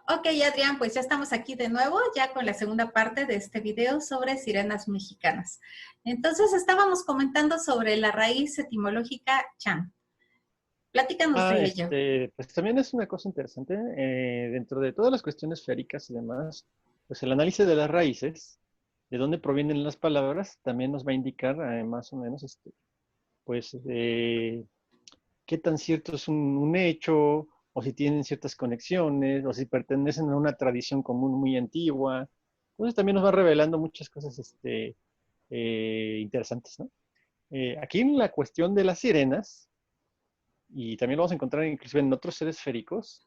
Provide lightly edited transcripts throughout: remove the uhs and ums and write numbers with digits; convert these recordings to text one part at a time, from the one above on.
Ok, Adrián, pues ya estamos aquí de nuevo, ya con la segunda parte de este video sobre sirenas mexicanas. Entonces, estábamos comentando sobre la raíz etimológica chan. Platícanos de ello. Pues también es una cosa interesante, dentro de todas las cuestiones féricas y demás, pues el análisis de las raíces, de dónde provienen las palabras, también nos va a indicar más o menos, pues, qué tan cierto es un hecho, o si tienen ciertas conexiones, o si pertenecen a una tradición común muy antigua. Entonces también nos va revelando muchas cosas, interesantes, ¿no? Aquí en la cuestión de las sirenas, y también lo vamos a encontrar inclusive en otros seres féricos,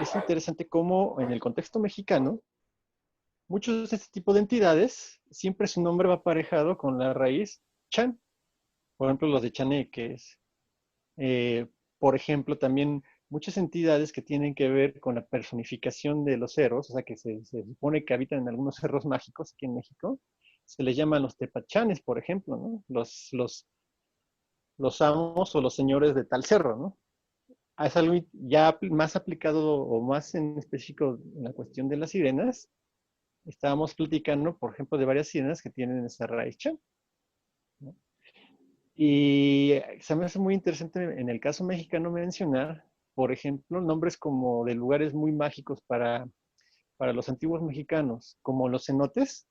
es interesante cómo en el contexto mexicano, muchos de este tipo de entidades, siempre su nombre va aparejado con la raíz chan. Por ejemplo, los de chaneques. Eh, por ejemplo, también muchas entidades que tienen que ver con la personificación de los cerros, o sea, que se supone que habitan en algunos cerros mágicos aquí en México, se les llaman los tepachanes, por ejemplo, ¿no? Los amos o los señores de tal cerro, ¿no? Es algo ya más aplicado o más en específico en la cuestión de las sirenas. Estábamos platicando, por ejemplo, de varias sirenas que tienen esa raíz chan, ¿no? Y se me hace muy interesante en el caso mexicano mencionar, por ejemplo, nombres como de lugares muy mágicos para los antiguos mexicanos, como los cenotes.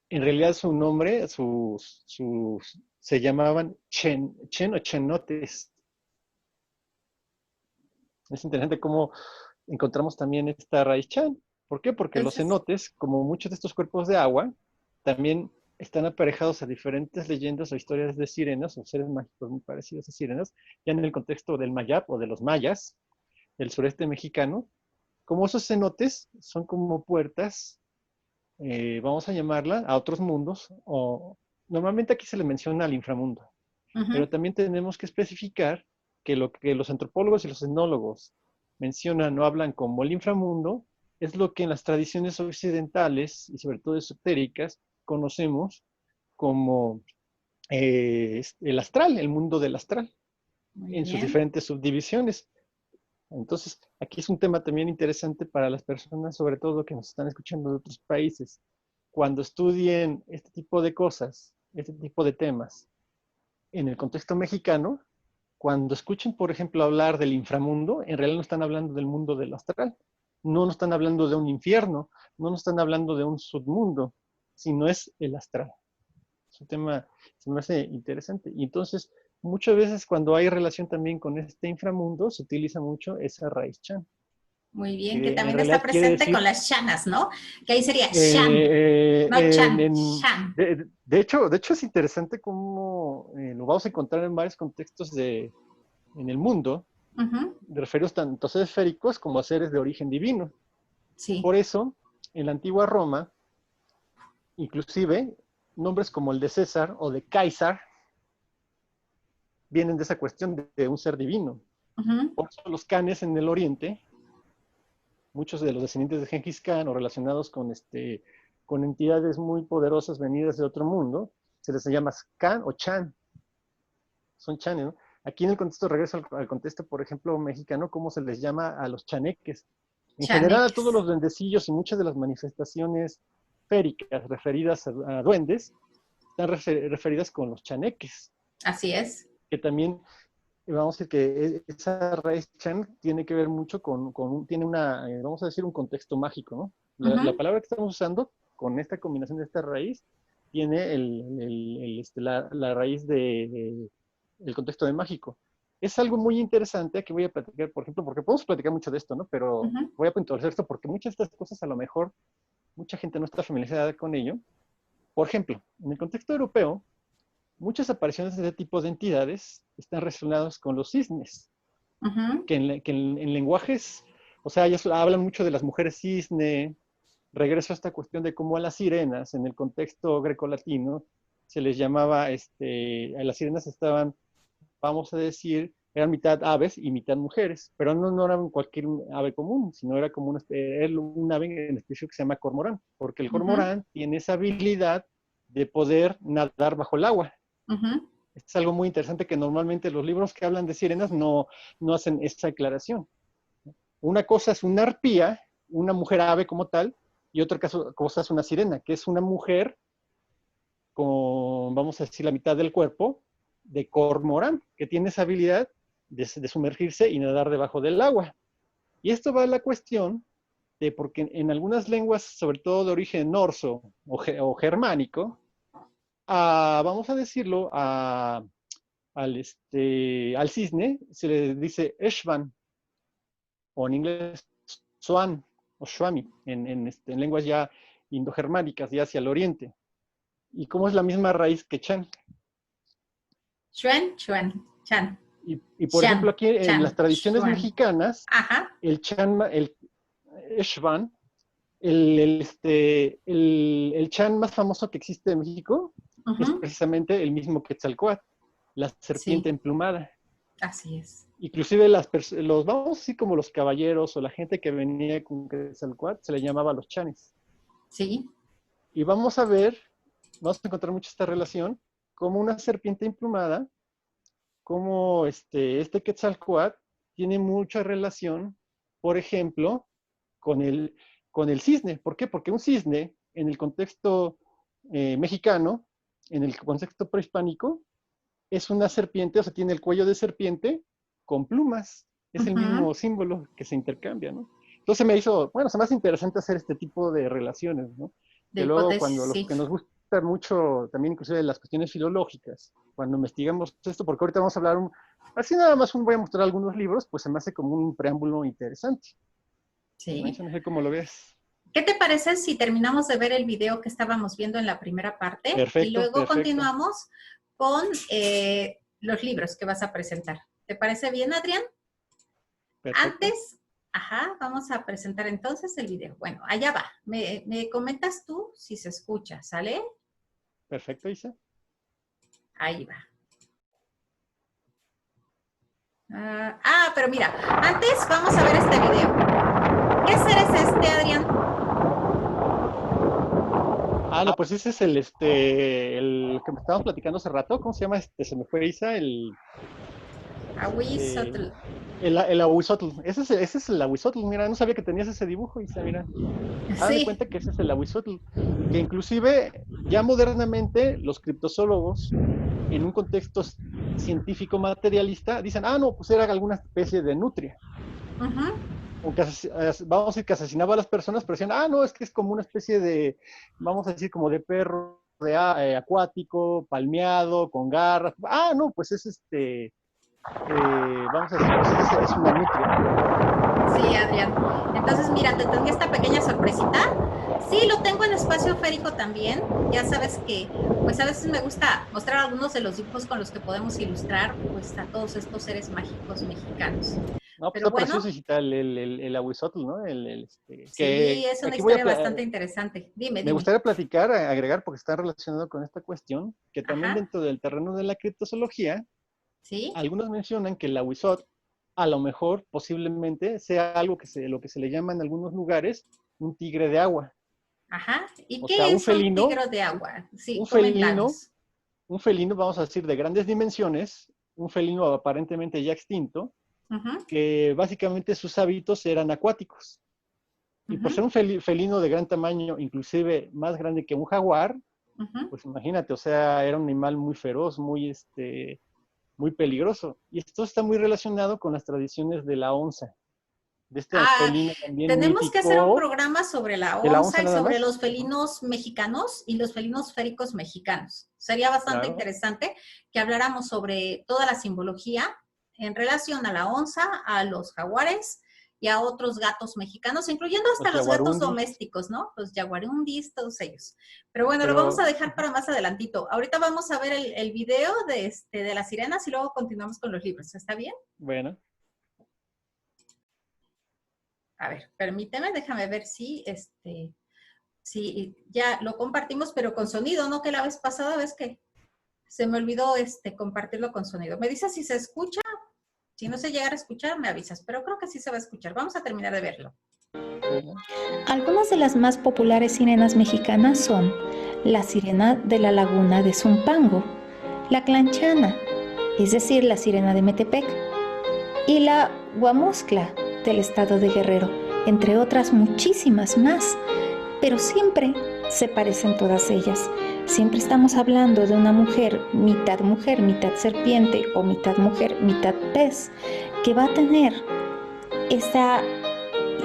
En realidad su nombre, se llamaban chen o chenotes. Es interesante cómo encontramos también esta raíz chan. ¿Por qué? Porque los Entonces, cenotes, como muchos de estos cuerpos de agua, también están aparejados a diferentes leyendas o historias de sirenas o seres mágicos muy parecidos a sirenas, ya en el contexto del Mayap o de los mayas, del sureste mexicano. Como esos cenotes son como puertas, vamos a llamarla, a otros mundos, o normalmente aquí se le menciona al inframundo, pero ujú, también tenemos que especificar que lo que los antropólogos y los etnólogos mencionan o hablan como el inframundo es lo que en las tradiciones occidentales y sobre todo esotéricas conocemos como el astral, el mundo del astral, muy en sus bien. diferentes subdivisiones. Entonces, aquí es un tema también interesante para las personas, sobre todo que nos están escuchando de otros países. Cuando estudien este tipo de cosas, este tipo de temas, en el contexto mexicano, cuando escuchen, por ejemplo, hablar del inframundo, en realidad no están hablando del mundo del astral, no nos están hablando de un infierno, no nos están hablando de un submundo, sino es el astral. Es un tema, se me hace interesante. Y entonces, muchas veces cuando hay relación también con este inframundo, se utiliza mucho esa raíz chan, Muy bien, que que en también está realidad quiere presente con decir, las chanas, ¿no? Que ahí sería shan, no chan, shan. de hecho es interesante cómo lo vamos a encontrar en varios contextos en el mundo, Ujú, referidos tanto a seres esféricos como a seres de origen divino. sí, Por eso, en la antigua Roma, inclusive, nombres como el de César o de Cáisar vienen de esa cuestión de un ser divino. ujú, Por eso los canes en el oriente, muchos de los descendientes de Gengis Khan o relacionados con entidades muy poderosas venidas de otro mundo, se les llama Khan o Chan, son chanes, ¿no? Aquí en el contexto, regreso al contexto, por ejemplo, mexicano, ¿cómo se les llama a los chaneques? En general, a todos chaneques. los duendecillos y muchas de las manifestaciones féricas referidas a duendes están referidas con los chaneques, Así es. que también, vamos a decir que esa raíz chan tiene que ver mucho tiene vamos a decir, un contexto mágico, ¿no? La Ujú, palabra que estamos usando con esta combinación de esta raíz tiene la raíz el contexto de mágico. Es algo muy interesante que voy a platicar, por ejemplo, porque podemos platicar mucho de esto, ¿no? Pero ujú, voy a puntualizar esto porque muchas de estas cosas a lo mejor mucha gente no está familiarizada con ello. Por ejemplo, en el contexto europeo, muchas apariciones de este tipo de entidades están relacionadas con los cisnes, ujú. que en lenguajes, o sea, ellos hablan mucho de las mujeres cisne. Regreso a esta cuestión de cómo a las sirenas, en el contexto grecolatino, se les llamaba, a las sirenas estaban, vamos a decir, eran mitad aves y mitad mujeres, pero no eran cualquier ave común, sino era como un ave en específico que se llama cormorán, porque el Ujú, cormorán tiene esa habilidad de poder nadar bajo el agua. ujú. Esto es algo muy interesante que normalmente los libros que hablan de sirenas no hacen esa aclaración. Una cosa es una arpía, una mujer ave como tal, y otra cosa es una sirena, que es una mujer con, vamos a decir, la mitad del cuerpo de cormorán, que tiene esa habilidad de sumergirse y nadar debajo del agua. Y esto va a la cuestión de porque en algunas lenguas, sobre todo de origen norso o germánico, vamos a decirlo, al cisne se le dice Eshvan, o en inglés Swan, o Shwami, en lenguas ya indogermánicas, ya hacia el oriente. ¿Y cómo es la misma raíz que Chan? Chuan, chuan, chan. Y por ejemplo, aquí en las Chan, tradiciones chuan. mexicanas, Ajá. el Chan, el Eshvan, el Chan más famoso que existe en México es precisamente el mismo Quetzalcóatl, la serpiente Sí, emplumada. así es. Inclusive vamos así como los caballeros o la gente que venía con Quetzalcóatl se le llamaba los chanes. Sí. Y vamos a encontrar mucho esta relación como una serpiente emplumada, como este Quetzalcóatl tiene mucha relación, por ejemplo, con el cisne. ¿Por qué? Porque un cisne, en el contexto mexicano, en el contexto prehispánico, es una serpiente, o sea, tiene el cuello de serpiente con plumas. Es el mismo símbolo que se intercambia, ¿no? Entonces se me hace interesante hacer este tipo de relaciones, ¿no? De Que luego hipótesis, cuando los sí. que nos gusta mucho, también inclusive las cuestiones filológicas, cuando investigamos esto, porque ahorita vamos a hablar, así nada más voy a mostrar algunos libros, pues se me hace como un preámbulo interesante. Sí. No sé cómo lo ves. ¿Qué te parece si terminamos de ver el video que estábamos viendo en la primera parte y Perfecto, luego perfecto. continuamos con los libros que vas a presentar? ¿Te parece bien, Adrián? Perfecto. Antes, vamos a presentar entonces el video. Bueno, allá va. Me comentas tú si se escucha, ¿sale? Perfecto, Isa. Ahí va. Pero mira, antes vamos a ver este video. ¿Qué ser es este, Adrián? No, pues ese es el que me estábamos platicando hace rato. ¿Cómo se llama? Se me fue Isa, Ahuizotl. el ahuizotl. Ese es el ahuizotl. Mira, no sabía que tenías ese dibujo, Isa, mira. De Sí. cuenta que ese es el ahuizotl. Que inclusive, ya modernamente, los criptozoólogos, en un contexto científico materialista, dicen, no, pues era alguna especie de nutria. O que, vamos a decir que asesinaba a las personas, pero decían, no, es que es como una especie de, vamos a decir, como de perro acuático, palmeado, con garras. No, pues es vamos a decir, pues es una nutria. Sí, Adrián. Entonces, mira, te tengo esta pequeña sorpresita. Sí, lo tengo en espacio férico también. Ya sabes que, pues a veces me gusta mostrar algunos de los dibujos con los que podemos ilustrar, pues a todos estos seres mágicos mexicanos. No, pues Pero está bueno, precioso y tal el ahuizotl, ¿no? sí, es una aquí voy historia bastante interesante. me Dime. gustaría platicar, agregar, porque está relacionado con esta cuestión, que también dentro del terreno de la criptozoología, ¿Sí? algunos mencionan que el ahuizotl a lo mejor posiblemente sea algo lo que se le llama en algunos lugares un tigre de agua. ¿Y O sea, qué es un tigre de agua? Sí, un coméntanos. felino, vamos a decir, de grandes dimensiones, un felino aparentemente ya extinto, que básicamente sus hábitos eran acuáticos. Y por ser un felino de gran tamaño, inclusive más grande que un jaguar, pues imagínate, o sea, era un animal muy feroz, muy peligroso. Y esto está muy relacionado con las tradiciones de la onza, de este felino también Tenemos que hacer un mítico. programa sobre la ¿De la onza onza y nada sobre más? los felinos mexicanos y los felinos féricos mexicanos. Sería bastante interesante que habláramos sobre toda la simbología en relación a la onza, a los jaguares y a otros gatos mexicanos, incluyendo hasta los gatos domésticos, ¿no? Los jaguarundis, todos ellos. Pero bueno, lo vamos a dejar para más adelantito. Ahorita vamos a ver el video de las sirenas y luego continuamos con los libros. ¿Está bien? Bueno. A ver, permíteme, déjame ver si ya lo compartimos, pero con sonido, ¿no? Que la vez pasada, ves que se me olvidó compartirlo con sonido. Me dices si se escucha. Si no se llegara a escuchar, me avisas, pero creo que sí se va a escuchar. Vamos a terminar de verlo. Algunas de las más populares sirenas mexicanas son la sirena de la laguna de Zumpango, la clanchana, es decir, la sirena de Metepec, y la guamuscla, del estado de Guerrero, entre otras muchísimas más, pero siempre se parecen todas ellas. Siempre estamos hablando de una mujer, mitad serpiente o mitad mujer, mitad pez, que va a tener esa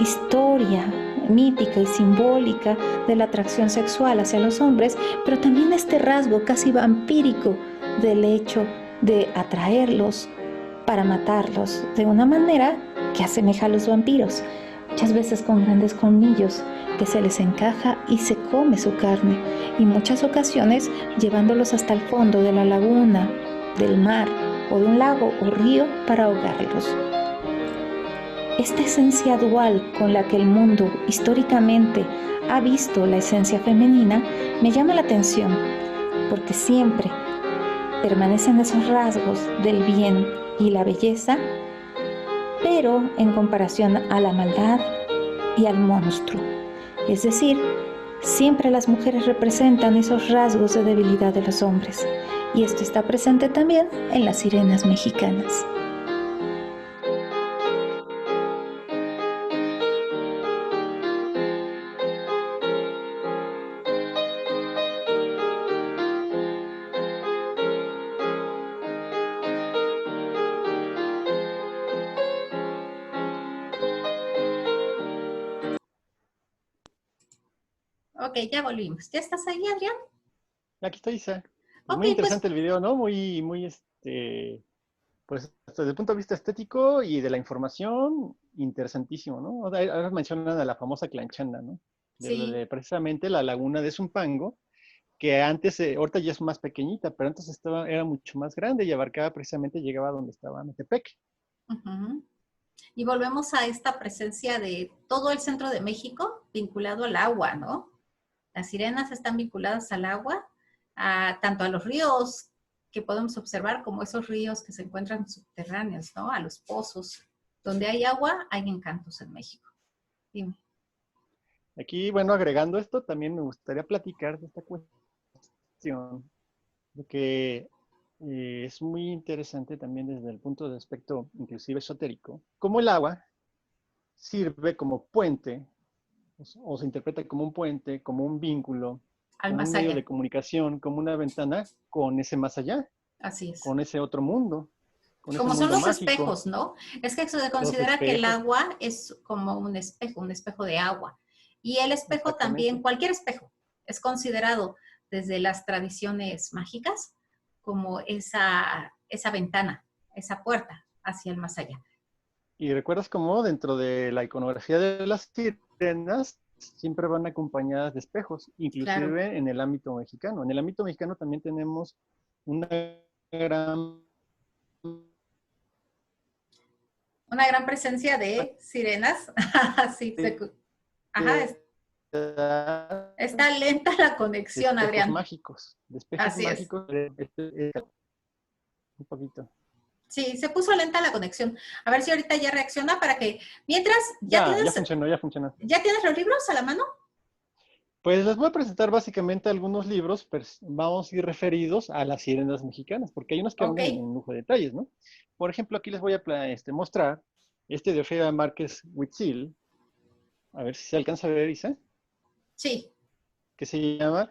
historia mítica y simbólica de la atracción sexual hacia los hombres, pero también este rasgo casi vampírico del hecho de atraerlos para matarlos de una manera que asemeja a los vampiros, muchas veces con grandes colmillos que se les encaja y se come su carne, y muchas ocasiones llevándolos hasta el fondo de la laguna, del mar o de un lago o río para ahogarlos. Esta esencia dual con la que el mundo históricamente ha visto la esencia femenina me llama la atención, porque siempre permanecen esos rasgos del bien y la belleza, pero en comparación a la maldad y al monstruo. Es decir, siempre las mujeres representan esos rasgos de debilidad de los hombres, y esto está presente también en las sirenas mexicanas. Ok, ya volvimos. ¿Ya estás ahí, Adrián? Aquí está Isa. Ok, Muy interesante pues, el video, ¿no? Pues desde el punto de vista estético y de la información, interesantísimo, ¿no? Ahora mencionan a la famosa Clanchana, ¿no? sí. Precisamente la laguna de Zumpango, que antes, ahorita ya es más pequeñita, pero antes era mucho más grande y abarcaba precisamente, llegaba a donde estaba Metepec. Uh-huh. Y volvemos a esta presencia de todo el centro de México vinculado al agua, ¿no? Las sirenas están vinculadas al agua, tanto a los ríos que podemos observar como esos ríos que se encuentran subterráneos, ¿no? A los pozos. Donde hay agua, hay encantos en México. Dime. Aquí, bueno, agregando esto, también me gustaría platicar de esta cuestión, de que es muy interesante también desde el punto de aspecto inclusive esotérico, cómo el agua sirve como puente, o se interpreta como un puente, como un vínculo, Al como un más medio allá. de comunicación, como una ventana con ese más allá, Así es. con ese otro mundo, con ese Como son mundo los mágico, espejos, ¿no? Es que se los considera que el espejos, agua es como un espejo de agua. Y el espejo también, exactamente. cualquier espejo, es considerado desde las tradiciones mágicas como esa ventana, esa puerta hacia el más allá. Y recuerdas cómo dentro de la iconografía de las sirenas siempre van acompañadas de espejos, Claro, inclusive en el ámbito mexicano. En el ámbito mexicano también tenemos una gran una gran presencia de sirenas. Sí, ajá, variedad está lenta la de conexión, espejos Adrián. mágicos, Así es. Un poquito. Sí, se puso lenta la conexión. A ver si ahorita ya reacciona para que, mientras, Ya funcionó, ya funcionó. ¿ya tienes los libros a la mano? Pues les voy a presentar básicamente algunos libros, pero vamos a ir referidos a las sirenas mexicanas, porque hay unos que Ok, hablan en un lujo de detalles, ¿no? Por ejemplo, aquí les voy a mostrar este de Ofelia Márquez Huitzil, a ver si se alcanza a ver, Isa, sí. que se llama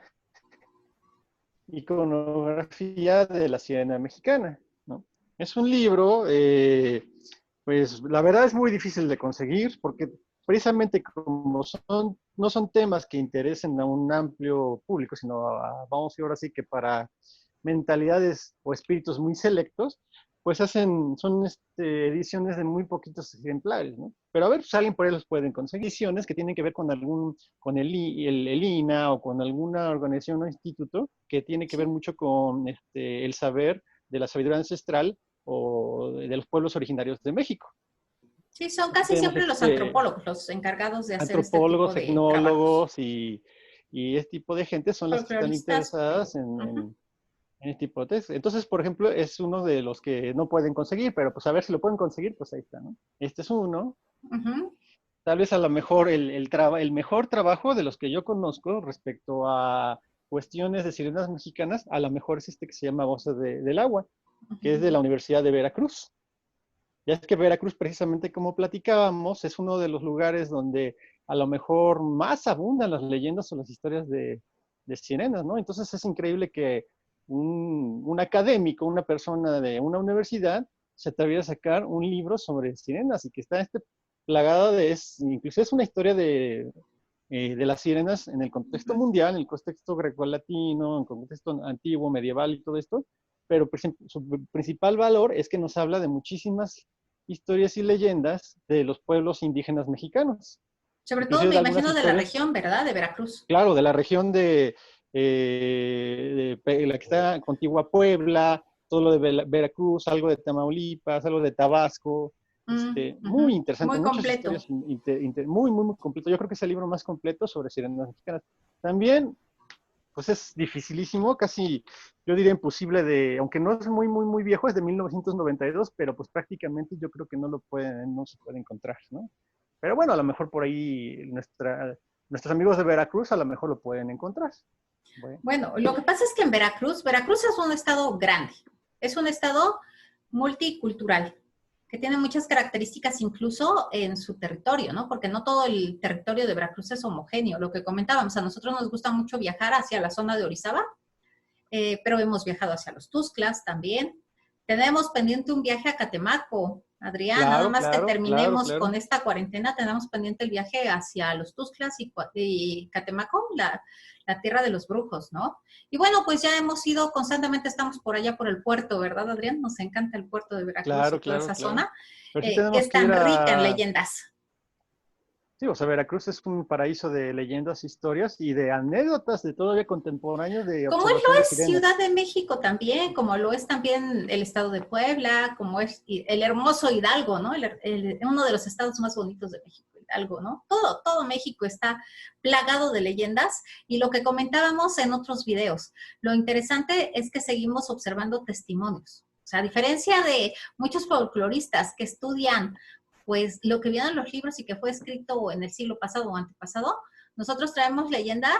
Iconografía de la Sirena Mexicana, ¿no? Es un libro, pues la verdad es muy difícil de conseguir, porque precisamente como no son temas que interesen a un amplio público, sino vamos a decir ahora sí que para mentalidades o espíritus muy selectos, pues son ediciones de muy poquitos ejemplares, ¿no? Pero a ver, pues alguien por ahí los pueden conseguir. Ediciones que tienen que ver con con el INA o con alguna organización o instituto que tiene que ver Sí, mucho con el saber de la sabiduría ancestral o de los pueblos originarios de México. sí, son Aquí casi tenemos siempre los antropólogos los encargados de hacer este tipo antropólogos, de trabajos. etnólogos y este tipo de gente son las que están Folcloristas. interesadas Ujú, en este tipo de test. Entonces, por ejemplo, es uno de los que no pueden conseguir, pero pues a ver si lo pueden conseguir, pues ahí está, ¿no? Este es uno. ujú. Tal vez a lo mejor el mejor trabajo de los que yo conozco respecto a cuestiones de sirenas mexicanas, a lo mejor es este que se llama Voces del Agua, que es de Ujú. la Universidad de Veracruz. Ya es que Veracruz, precisamente como platicábamos, es uno de los lugares donde a lo mejor más abundan las leyendas o las historias de sirenas, ¿no? Entonces es increíble que un académico, una persona de una universidad, se atreviera a sacar un libro sobre sirenas y que está plagado incluso es una historia de las sirenas en el contexto mundial, en el contexto grecolatino, en el contexto antiguo, medieval y todo esto, pero su principal valor es que nos habla de muchísimas historias y leyendas de los pueblos indígenas mexicanos. Sobre todo Inclusive me de algunas imagino de la historias, región, ¿verdad? De Veracruz. claro, de la región de la que está contigua a Puebla, todo lo de Veracruz, algo de Tamaulipas, algo de Tabasco. Muy interesante, Muy muchas completo. historias muy, muy, muy completo. Yo creo que es el libro más completo sobre sirenas mexicanas. También, pues es dificilísimo, casi, yo diría imposible aunque no es muy, muy, muy viejo, es de 1992, pero pues prácticamente yo creo que no se puede encontrar, ¿no? Pero bueno, a lo mejor por ahí nuestros amigos de Veracruz a lo mejor lo pueden encontrar. Bueno, lo que pasa es que en Veracruz es un estado grande, es un estado multicultural, que tiene muchas características incluso en su territorio, ¿no? Porque no todo el territorio de Veracruz es homogéneo. Lo que comentábamos, a nosotros nos gusta mucho viajar hacia la zona de Orizaba, pero hemos viajado hacia los Tuxtlas también. Tenemos pendiente un viaje a Catemaco, Adrián, nada más que terminemos con esta cuarentena, tenemos pendiente el viaje hacia los Tuxtlas y Catemaco, la tierra de los brujos, ¿no? Y bueno, pues ya hemos ido, constantemente estamos por allá por el puerto, ¿verdad, Adrián? Nos encanta el puerto de Veracruz y toda esa zona, sí que es tan rica en leyendas. Sí, o sea, Veracruz es un paraíso de leyendas, historias y de anécdotas de todavía contemporáneos de como observación lo de es sirenas. Ciudad de México también, como lo es también el estado de Puebla, como es el hermoso Hidalgo, ¿no? Uno de los estados más bonitos de México, Hidalgo, ¿no? Todo México está plagado de leyendas y lo que comentábamos en otros videos, lo interesante es que seguimos observando testimonios. O sea, a diferencia de muchos folcloristas que estudian pues lo que viene en los libros y que fue escrito en el siglo pasado o antepasado, nosotros traemos leyendas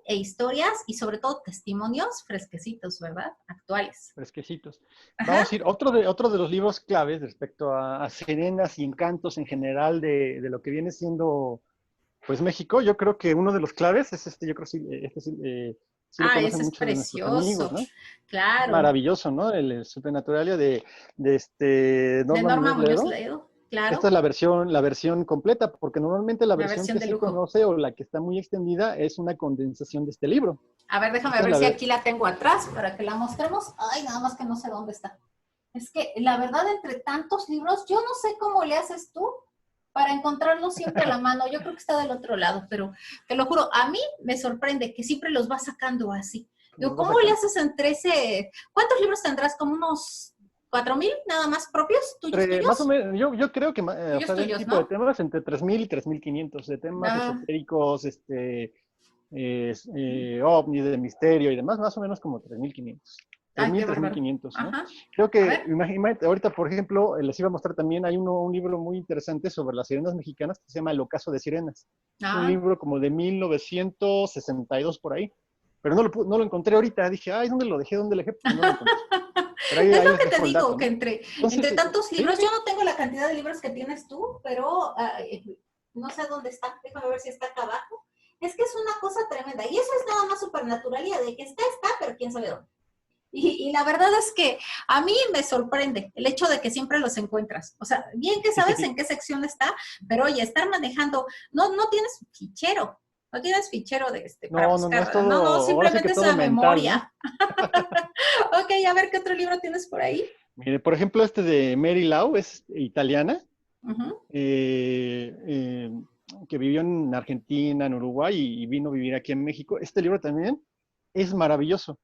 e historias y sobre todo testimonios fresquecitos, ¿verdad? Actuales. Fresquecitos. Ajá. Vamos a ir, otro de los libros claves respecto a sirenas y encantos en general de lo que viene siendo, pues, México. Yo creo que uno de los claves es yo creo que sí lo conocen ese es muchos de nuestros precioso. amigos, ¿no? Claro. Maravilloso, ¿no? El Supernaturalia de Norma Muñoz Ledo. Claro. Esta es la versión completa, porque normalmente la versión que se conoce o la que está muy extendida es una condensación de este libro. A ver, déjame ver si aquí la tengo atrás para que la mostremos. Ay, nada más que no sé dónde está. Es que la verdad, entre tantos libros, yo no sé cómo le haces tú para encontrarlos siempre a la mano. Yo creo que está del otro lado, pero te lo juro, a mí me sorprende que siempre los vas sacando así. Digo, ¿cómo le haces entre ese? ¿Cuántos libros tendrás? ¿Como unos 4,000 nada más propios tuyos? Más o menos, yo creo que o sea, tuyos, tipo, ¿no?, de temas entre 3,000 y 3,500, de temas esotéricos, ovni, de misterio y demás, más o menos como 3,500. 3,500, ¿no? Ajá. Creo que, imagínate, ahorita, por ejemplo, les iba a mostrar también, hay un libro muy interesante sobre las sirenas mexicanas que se llama El ocaso de sirenas. Es un libro como de 1962 por ahí, pero no lo encontré ahorita. Dije, ay, ¿dónde lo dejé? ¿Dónde lo dejé? Pues no lo encontré. Pero ahí, es lo que te digo, dato, ¿no? Que entre tantos libros, yo no tengo la cantidad de libros que tienes tú, pero no sé dónde está, déjame ver si está acá abajo. Es que es una cosa tremenda, y eso es nada más Supernaturalia, de que está, pero quién sabe dónde. Y la verdad es que a mí me sorprende el hecho de que siempre los encuentras. O sea, bien que sabes en qué sección está, pero oye, estar manejando, no tienes fichero. No tienes fichero de para buscar. No, simplemente es la memoria. ¿No? Ok, a ver, ¿qué otro libro tienes por ahí? Mire, por ejemplo, este de Mary Lau, es italiana, que vivió en Argentina, en Uruguay, y vino a vivir aquí en México. Este libro también es maravilloso.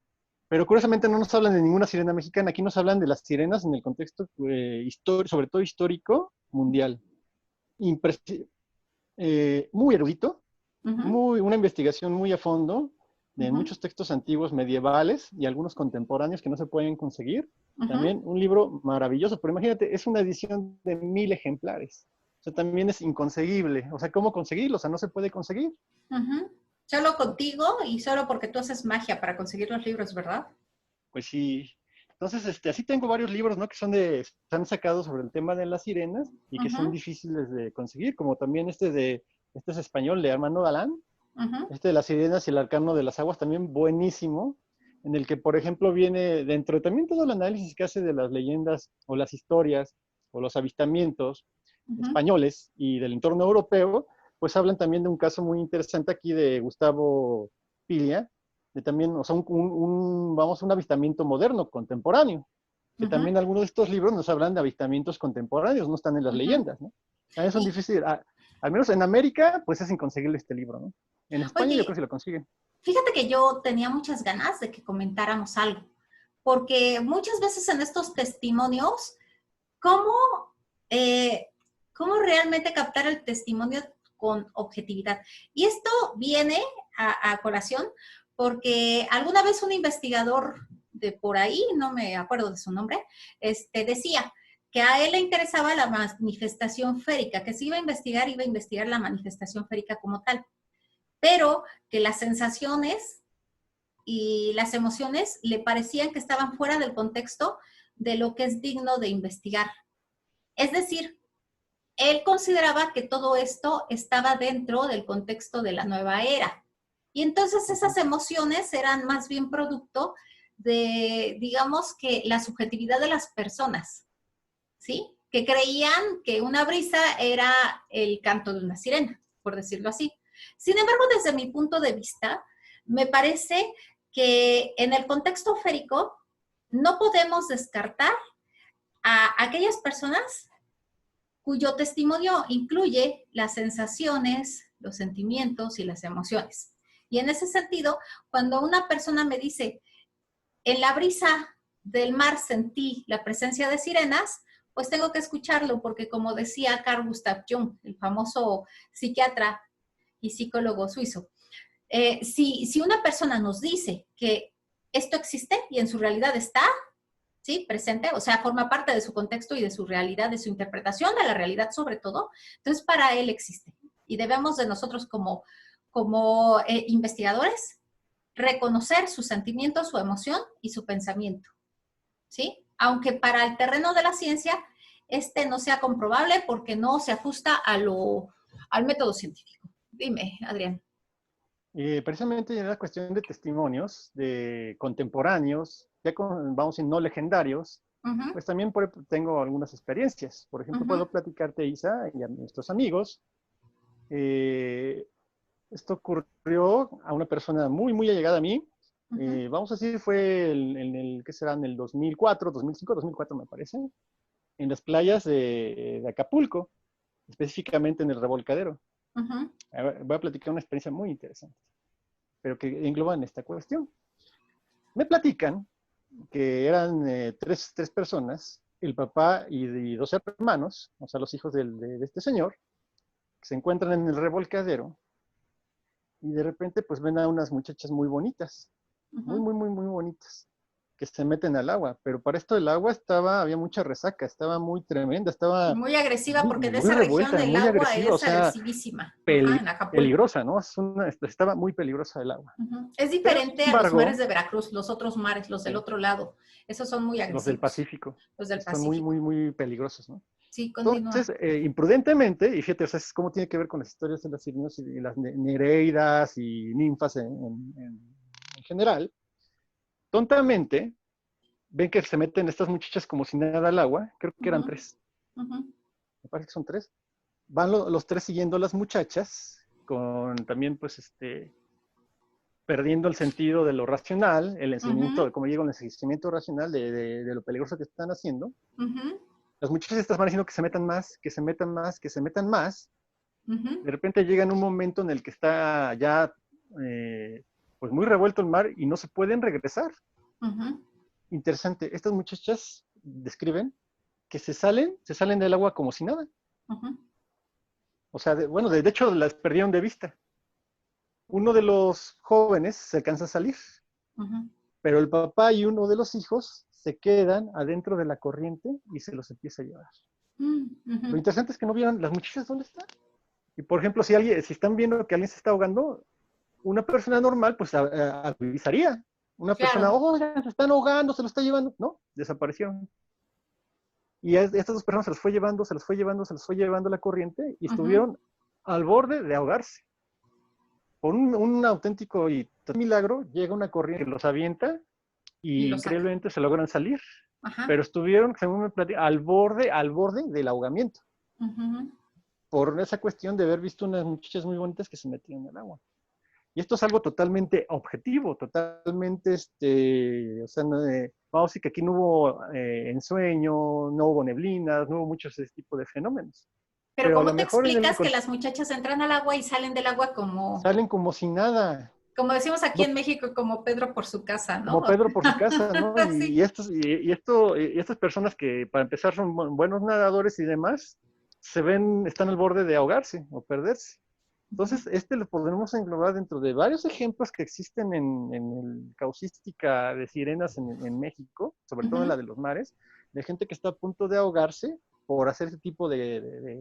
Pero curiosamente no nos hablan de ninguna sirena mexicana. Aquí nos hablan de las sirenas en el contexto sobre todo histórico, mundial. Muy erudito, una investigación muy a fondo de muchos textos antiguos medievales y algunos contemporáneos que no se pueden conseguir. También un libro maravilloso, pero imagínate, es una edición de 1,000 ejemplares. O sea, también es inconseguible. O sea, ¿cómo conseguirlo? O sea, no se puede conseguir. Solo contigo y solo porque tú haces magia para conseguir los libros, ¿verdad? Pues sí. Entonces, así tengo varios libros, ¿no? Que se han sacado sobre el tema de las sirenas y que son difíciles de conseguir, como también este es español, de Armando Galán, este de las sirenas y el arcano de las aguas, también buenísimo, en el que, por ejemplo, viene dentro de también todo el análisis que hace de las leyendas o las historias o los avistamientos españoles y del entorno europeo, pues hablan también de un caso muy interesante aquí de Gustavo Pilia, de también, o sea, un avistamiento moderno, contemporáneo, que también algunos de estos libros nos hablan de avistamientos contemporáneos, no están en las leyendas, ¿no? También son difíciles, al menos en América, pues es inconseguible este libro, ¿no? En España yo creo que se lo consiguen. Fíjate que yo tenía muchas ganas de que comentáramos algo, porque muchas veces en estos testimonios, ¿cómo realmente captar el testimonio con objetividad? Y esto viene a colación porque alguna vez un investigador de por ahí, no me acuerdo de su nombre, decía que a él le interesaba la manifestación férica, que si iba a investigar la manifestación férica como tal, pero que las sensaciones y las emociones le parecían que estaban fuera del contexto de lo que es digno de investigar. Es decir, él consideraba que todo esto estaba dentro del contexto de la nueva era. Y entonces esas emociones eran más bien producto de, digamos, que la subjetividad de las personas, ¿sí? Que creían que una brisa era el canto de una sirena, por decirlo así. Sin embargo, desde mi punto de vista, me parece que en el contexto férico no podemos descartar a aquellas personas cuyo testimonio incluye las sensaciones, los sentimientos y las emociones. Y en ese sentido, cuando una persona me dice, en la brisa del mar sentí la presencia de sirenas, pues tengo que escucharlo, porque como decía Carl Gustav Jung, el famoso psiquiatra y psicólogo suizo, si una persona nos dice que esto existe y en su realidad está, ¿sí? Presente, o sea, forma parte de su contexto y de su realidad, de su interpretación de la realidad sobre todo, entonces para él existe. Y debemos de nosotros como investigadores reconocer su sentimiento, su emoción y su pensamiento, ¿sí? Aunque para el terreno de la ciencia no sea comprobable porque no se ajusta al método científico. Dime, Adrián. Precisamente en la cuestión de testimonios de contemporáneos, vamos en no legendarios, pues también tengo algunas experiencias. Por ejemplo, puedo platicarte, Isa, y a nuestros amigos. Esto ocurrió a una persona muy, muy allegada a mí. Vamos a decir, fue ¿qué será? En el 2004, 2005, 2004 me parece, en las playas de Acapulco, específicamente en el Revolcadero. Voy a platicar una experiencia muy interesante, pero que engloba en esta cuestión. Me platican que eran tres personas, el papá y dos hermanos, o sea, los hijos de este señor, que se encuentran en el Revolcadero y de repente pues ven a unas muchachas muy bonitas, muy, muy, muy, muy bonitas, que se meten al agua, pero para esto el agua había mucha resaca, estaba muy tremenda, estaba muy agresiva, porque de muy esa revuelta, región el muy agua agresiva, es o sea, agresivísima. En Acapulco. Peligrosa, ¿no? Estaba muy peligrosa el agua. Es diferente pero, sin embargo, a los mares de Veracruz, los otros mares, los del otro lado. Esos son muy agresivos. Los del Pacífico. Los del Pacífico. Son muy, muy, muy peligrosos, ¿no? Sí, continúa. Entonces, imprudentemente, y fíjate, o sea, es cómo tiene que ver con las historias de las sirenias y las nereidas y ninfas en general, tontamente, ven que se meten estas muchachas como si nada al agua, creo que eran tres. Me parece que son tres. Van los tres siguiendo a las muchachas, con también, pues, perdiendo el sentido de lo racional, el enseñamiento, como digo, el enseñamiento racional de lo peligroso que están haciendo. Las muchachas estas van diciendo que se metan más, que se metan más, que se metan más. De repente llega en un momento en el que está ya pues muy revuelto el mar y no se pueden regresar. Interesante. Estas muchachas describen que se salen del agua como si nada. O sea, de hecho las perdieron de vista. Uno de los jóvenes se alcanza a salir, pero el papá y uno de los hijos se quedan adentro de la corriente y se los empieza a llevar. Lo interesante es que no vieron las muchachas dónde están. Y por ejemplo, si están viendo que alguien se está ahogando, una persona normal pues avisaría. Una persona, Claro. oh, se están ahogando, se lo está llevando. No, desaparecieron. Y a estas dos personas se los fue llevando, se los fue llevando, se los fue llevando la corriente y Ujú. estuvieron al borde de ahogarse. Por un auténtico y milagro, llega una corriente que los avienta Y y lo saca. increíblemente se logran salir. Ajá. Pero estuvieron, según me platicé, al borde del ahogamiento, Ujú. por esa cuestión de haber visto unas muchachas muy bonitas que se metían en el agua. Y esto es algo totalmente objetivo, totalmente, o sea, no, vamos a decir que aquí no hubo ensueño, no hubo neblinas, no hubo muchos de ese tipo de fenómenos. Pero Pero a lo ¿cómo te mejor en el explicas que las muchachas entran al agua y salen del agua salen como sin nada, como decimos aquí no, en México, como Pedro por su casa, ¿no? como Pedro por su casa, ¿no? Sí. Y estas personas que para empezar son buenos nadadores y demás, están al borde de ahogarse o perderse. Ujú. Entonces, lo podemos englobar dentro de varios ejemplos que existen en el causística de sirenas en México, sobre todo en la Ujú. de los mares, de gente que está a punto de ahogarse por hacer ese tipo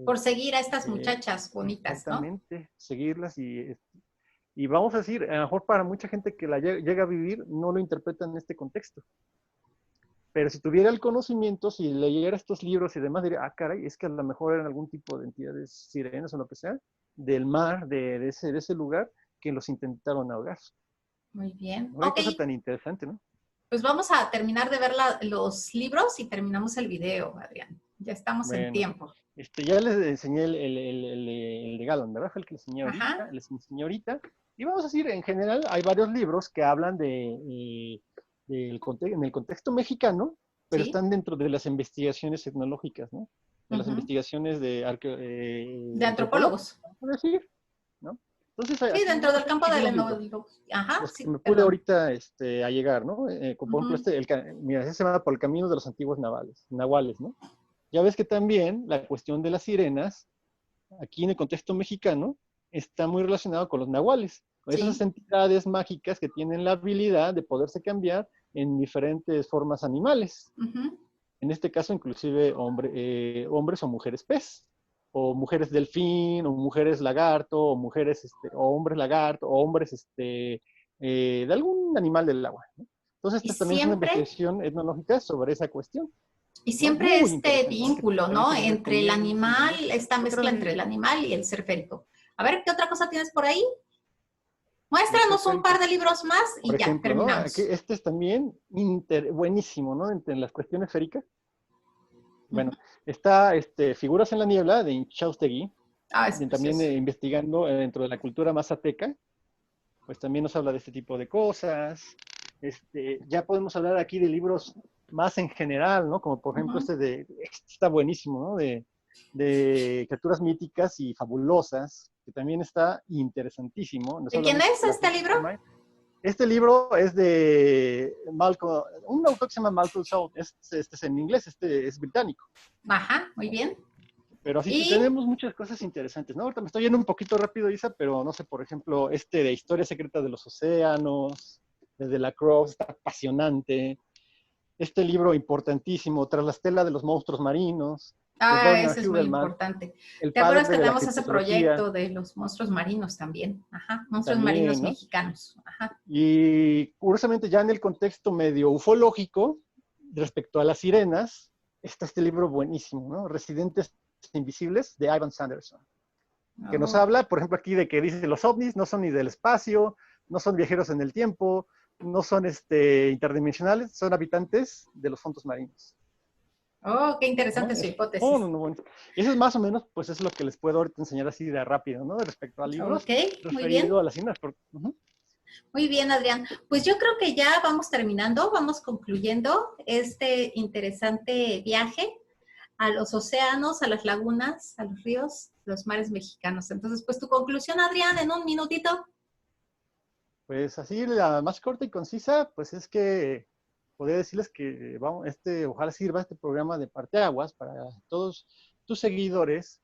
Por seguir a estas de muchachas bonitas, ¿no? exactamente, seguirlas y vamos a decir, a lo mejor para mucha gente que la llega a vivir no lo interpreta en este contexto. Pero si tuviera el conocimiento, si leyera estos libros y demás, diría, ah, caray, es que a lo mejor eran algún tipo de entidades sirenas o lo que sea, del mar, de ese lugar, que los intentaron ahogar. Muy bien. No, qué Ok, cosa tan interesante, ¿no? pues vamos a terminar de ver los libros y terminamos el video, Adrián. Ya estamos en Bueno, tiempo. ya les enseñé el de Gallon, ¿verdad? Fue el que Ajá, les enseñé ahorita. Y vamos a decir, en general, hay varios libros que hablan en el contexto mexicano, pero sí. están dentro de las investigaciones etnológicas, ¿no? De las Ujú. investigaciones de De antropológicas, antropólogos. vamos a decir, ¿no? Entonces, Sí, aquí dentro vamos a del hacer campo de la algunos libros, etnología. Ajá, los que sí, me pude perdón. ahorita a llegar, ¿no? Como por ejemplo, Ujú. mira, ese se llama Por el camino de los antiguos nahuales, ¿no? Ya ves que también la cuestión de las sirenas, aquí en el contexto mexicano, está muy relacionado con los nahuales, con esas Sí. entidades mágicas que tienen la habilidad de poderse cambiar en diferentes formas animales. Ujú. En este caso, inclusive hombres o mujeres pez, o mujeres delfín, o mujeres lagarto, o mujeres, o hombres lagarto, o hombres de algún animal del agua, ¿no? Entonces, Y esta también es una siempre, investigación etnológica sobre esa cuestión, y ¿no? siempre Muy este interesante, ¿no? Que vínculo, también ¿no? tiene que ver con Entre el miedos y animal, demás. esta ¿Qué otras mezcla entre el animal y el ser férico. A ver, ¿qué otra cosa tienes por ahí? el ser Muéstranos un par férico? de libros más Por y ya, ejemplo, ¿no? Aquí, terminamos. este es también buenísimo, ¿no? Entre las cuestiones féricas. Ujú. Bueno, está Figuras en la Niebla de Inchaustegui, Ah, es también precioso. investigando dentro de la cultura mazateca, pues también nos habla de este tipo de cosas. Ya podemos hablar aquí de libros más en general, ¿no? Como por ejemplo Ujú. está buenísimo, ¿no? De criaturas míticas y fabulosas, que también está interesantísimo. Nos ¿De habla quién mucho es de la este cultura libro? maya. Este libro es de un autor que se llama Malcolm Saul, este es en inglés, este es británico, Ajá, muy ¿no? bien. Pero sí Y, tenemos muchas cosas interesantes, ¿no? Ahorita me estoy yendo un poquito rápido, Isa, pero no sé, por ejemplo, de Historia Secreta de los Océanos, desde la Cross, está apasionante. Este libro importantísimo, Tras la estela de los monstruos marinos, de Bernard ese es muy Hubelmann, importante. el ¿Te acuerdas padre que de la tenemos ese criptozoología, proyecto de los monstruos marinos también? Ajá, monstruos marinos también, ¿no? mexicanos. Ajá. Y curiosamente ya en el contexto medio ufológico, respecto a las sirenas, está este libro buenísimo, ¿no? Residentes Invisibles, de Ivan Sanderson, que nos Oh, habla, por ejemplo, aquí de que dice los ovnis no son ni del espacio, no son viajeros en el tiempo, no son interdimensionales, son habitantes de los fondos marinos, oh, qué ¿no? interesante su No, no, hipótesis. no, bueno. Y eso es más o menos, pues es lo que les puedo ahorita enseñar así de rápido, ¿no? Respecto a libros Ok, muy bien. referido a las sirenas. Muy bien, Adrián. Pues yo creo que ya vamos terminando, vamos concluyendo este interesante viaje a los océanos, a las lagunas, a los ríos, los mares mexicanos. Entonces, pues tu conclusión, Adrián, en un minutito. Pues así, la más corta y concisa, pues es que podría decirles que vamos, ojalá sirva este programa de parteaguas para todos tus seguidores,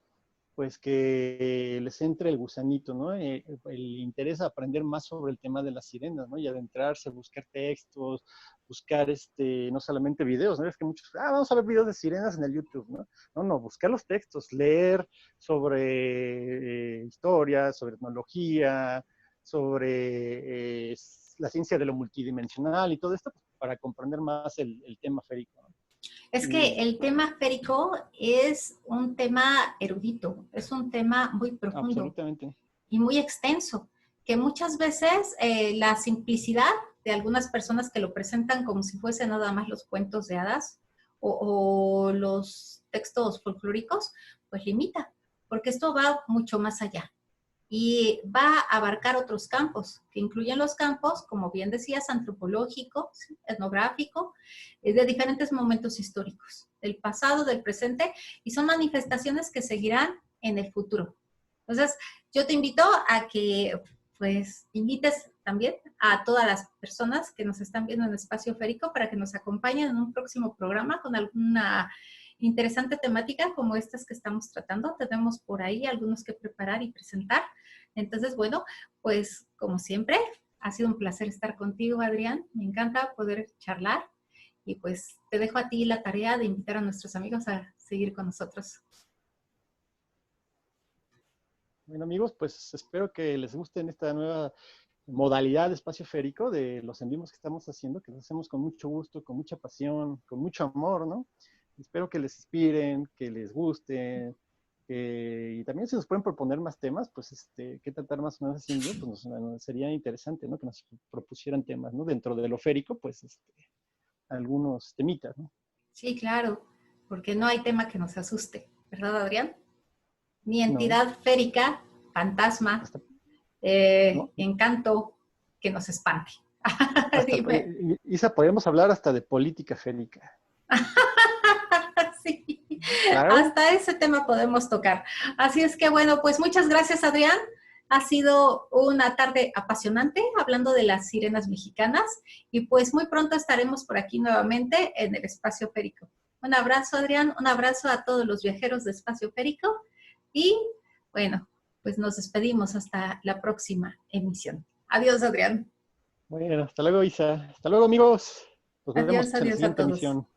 pues que les entre el gusanito, ¿no? El interés a aprender más sobre el tema de las sirenas, ¿no? Y adentrarse, buscar textos, buscar no solamente videos, ¿no? Es que muchos, vamos a ver videos de sirenas en el YouTube, ¿no? No, no, buscar los textos, leer sobre historia, sobre etnología, sobre la ciencia de lo multidimensional y todo esto, pues, para comprender más el tema férico, ¿no? Es que el tema férico es un tema erudito, es un tema muy profundo. Absolutamente. Y muy extenso, que muchas veces la simplicidad de algunas personas que lo presentan como si fuesen nada más los cuentos de hadas o los textos folclóricos, pues limita, porque esto va mucho más allá y va a abarcar otros campos, que incluyen los campos, como bien decías, antropológico, ¿sí?, etnográfico, de diferentes momentos históricos, del pasado, del presente, y son manifestaciones que seguirán en el futuro. Entonces, yo te invito a que, pues, invites también a todas las personas que nos están viendo en Espacio Férico para que nos acompañen en un próximo programa con alguna interesante temática como estas que estamos tratando. Tenemos por ahí algunos que preparar y presentar. Entonces, bueno, pues, como siempre, ha sido un placer estar contigo, Adrián. Me encanta poder charlar y, pues, te dejo a ti la tarea de invitar a nuestros amigos a seguir con nosotros. Bueno, amigos, pues espero que les guste en esta nueva modalidad de Espacio Férico, de los en vivos que estamos haciendo, que los hacemos con mucho gusto, con mucha pasión, con mucho amor, ¿no? Espero que les inspiren, que les guste, y también si nos pueden proponer más temas, pues qué tratar más o menos haciendo, pues sería interesante, ¿no? Que nos propusieran temas, ¿no? Dentro de lo férico, pues algunos temitas, ¿no? Sí, claro, porque no hay tema que nos asuste, ¿verdad, Adrián? Ni No, entidad férica, fantasma, hasta, no, encanto que nos espante. Dime. Isa, podríamos hablar hasta de política férica. Sí, Claro. hasta ese tema podemos tocar. Así es que bueno, pues muchas gracias, Adrián. Ha sido una tarde apasionante hablando de las sirenas mexicanas y pues muy pronto estaremos por aquí nuevamente en el Espacio Férico. Un abrazo, Adrián, un abrazo a todos los viajeros de Espacio Férico y bueno, pues nos despedimos hasta la próxima emisión. Adiós, Adrián. Bueno, hasta luego, Isa. Hasta luego, amigos. Nos vemos Adiós, en la adiós a siguiente todos. emisión.